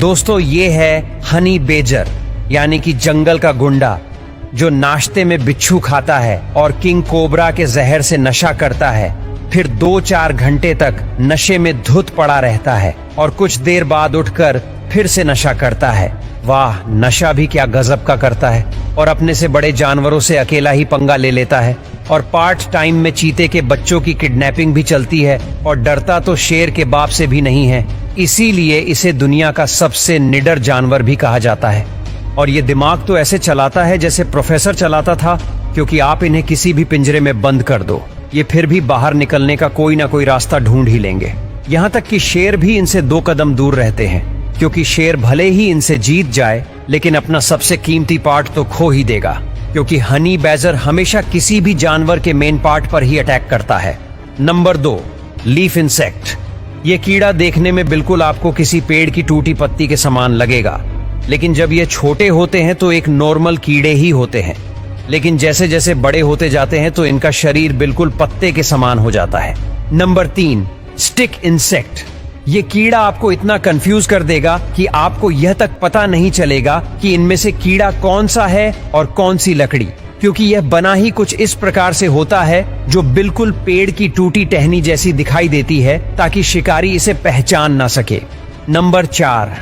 दोस्तों ये है हनी बेजर यानी कि जंगल का गुंडा, जो नाश्ते में बिच्छू खाता है और किंग कोबरा के जहर से नशा करता है, फिर 2-4 घंटे तक नशे में धुत पड़ा रहता है और कुछ देर बाद उठकर फिर से नशा करता है। वाह, नशा भी क्या गजब का करता है। और अपने से बड़े जानवरों से अकेला ही पंगा ले लेता है और पार्ट टाइम में चीते के बच्चों की किडनैपिंग भी चलती है और डरता तो शेर के बाप से भी नहीं है, इसीलिए इसे दुनिया का सबसे निडर जानवर भी कहा जाता है। और ये दिमाग तो ऐसे चलाता है जैसे प्रोफेसर चलाता था, क्योंकि आप इन्हें किसी भी पिंजरे में बंद कर दो, ये फिर भी बाहर निकलने का कोई ना कोई रास्ता ढूंढ ही लेंगे। यहाँ तक कि शेर भी इनसे 2 कदम दूर रहते हैं, क्योंकि शेर भले ही इनसे जीत जाए लेकिन अपना सबसे कीमती पार्ट तो खो ही देगा, क्योंकि हनी बैजर हमेशा किसी भी जानवर के मेन पार्ट पर ही अटैक करता है। Number 2, leaf insect. ये कीड़ा देखने में बिल्कुल आपको किसी पेड़ की टूटी पत्ती के समान लगेगा, लेकिन जब ये छोटे होते हैं तो एक नॉर्मल कीड़े ही होते हैं, लेकिन जैसे जैसे बड़े होते जाते हैं तो इनका शरीर बिल्कुल पत्ते के समान हो जाता है। Number 3, stick insect. ये कीड़ा आपको इतना कंफ्यूज कर देगा कि आपको यह तक पता नहीं चलेगा कि इनमें से कीड़ा कौन सा है और कौन सी लकड़ी, क्योंकि यह बना ही कुछ इस प्रकार से होता है जो बिल्कुल पेड़ की टूटी टहनी जैसी दिखाई देती है, ताकि शिकारी इसे पहचान ना सके। नंबर 4,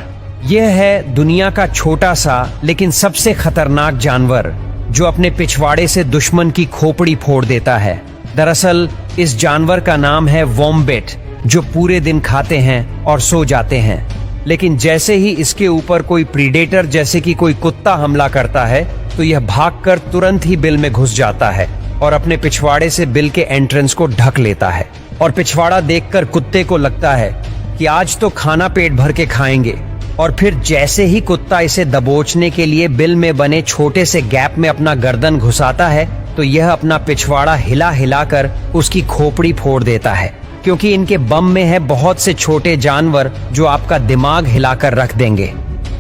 यह है दुनिया का छोटा सा लेकिन सबसे खतरनाक जानवर, जो अपने पिछवाड़े से दुश्मन की खोपड़ी फोड़ देता है। दरअसल इस जानवर का नाम है वॉम्बेट, जो पूरे दिन खाते हैं और सो जाते हैं, लेकिन जैसे ही इसके ऊपर कोई प्रीडेटर जैसे कि कोई कुत्ता हमला करता है तो यह भागकर तुरंत ही बिल में घुस जाता है और अपने पिछवाड़े से बिल के एंट्रेंस को ढक लेता है। और पिछवाड़ा देखकर कुत्ते को लगता है कि आज तो खाना पेट भर के खाएंगे, और फिर जैसे ही कुत्ता इसे दबोचने के लिए बिल में बने छोटे से गैप में अपना गर्दन घुसाता है तो यह अपना पिछवाड़ा हिला हिलाकर उसकी खोपड़ी फोड़ देता है, क्योंकि इनके बम में है बहुत से छोटे जानवर जो आपका दिमाग हिलाकर रख देंगे।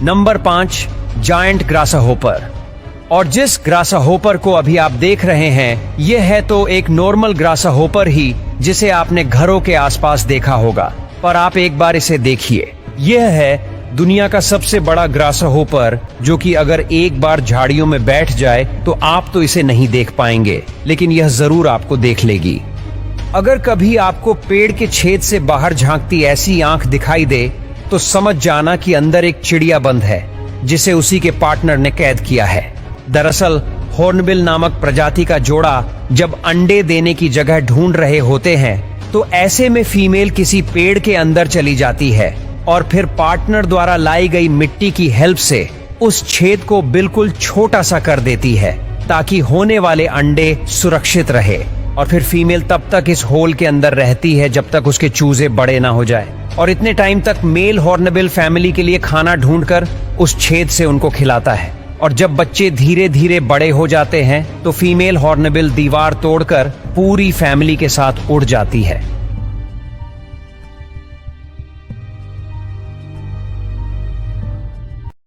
Number 5, giant grasshopper. और जिस ग्रासहोपर को अभी आप देख रहे हैं, यह है तो एक नॉर्मल ग्रासहोपर ही जिसे आपने घरों के आसपास देखा होगा, पर आप एक बार इसे देखिए। यह है दुनिया का सबसे बड़ा ग्रासहोपर, जो कि अगर एक बार झाड़ियों में बैठ जाए तो आप तो इसे नहीं देख पाएंगे, लेकिन यह जरूर आपको देख लेगी। अगर कभी आपको पेड़ के छेद से बाहर झांकती ऐसी आंख दिखाई दे तो समझ जाना कि अंदर एक चिड़िया बंद है, जिसे उसी के पार्टनर ने कैद किया है। दरअसल हॉर्नबिल नामक प्रजाति का जोड़ा जब अंडे देने की जगह ढूंढ रहे होते हैं तो ऐसे में फीमेल किसी पेड़ के अंदर चली जाती है और फिर पार्टनर द्वारा लाई गई मिट्टी की हेल्प से उस छेद को बिल्कुल छोटा सा कर देती है, ताकि होने वाले अंडे सुरक्षित रहे। और फिर फीमेल तब तक इस होल के अंदर रहती है जब तक उसके चूजे बड़े ना हो जाए, और इतने टाइम तक मेल हॉर्नबिल फैमिली के लिए खाना ढूंढकर उस छेद से उनको खिलाता है। और जब बच्चे धीरे धीरे बड़े हो जाते हैं तो फीमेल हॉर्नबिल दीवार तोड़कर पूरी फैमिली के साथ उड़ जाती है।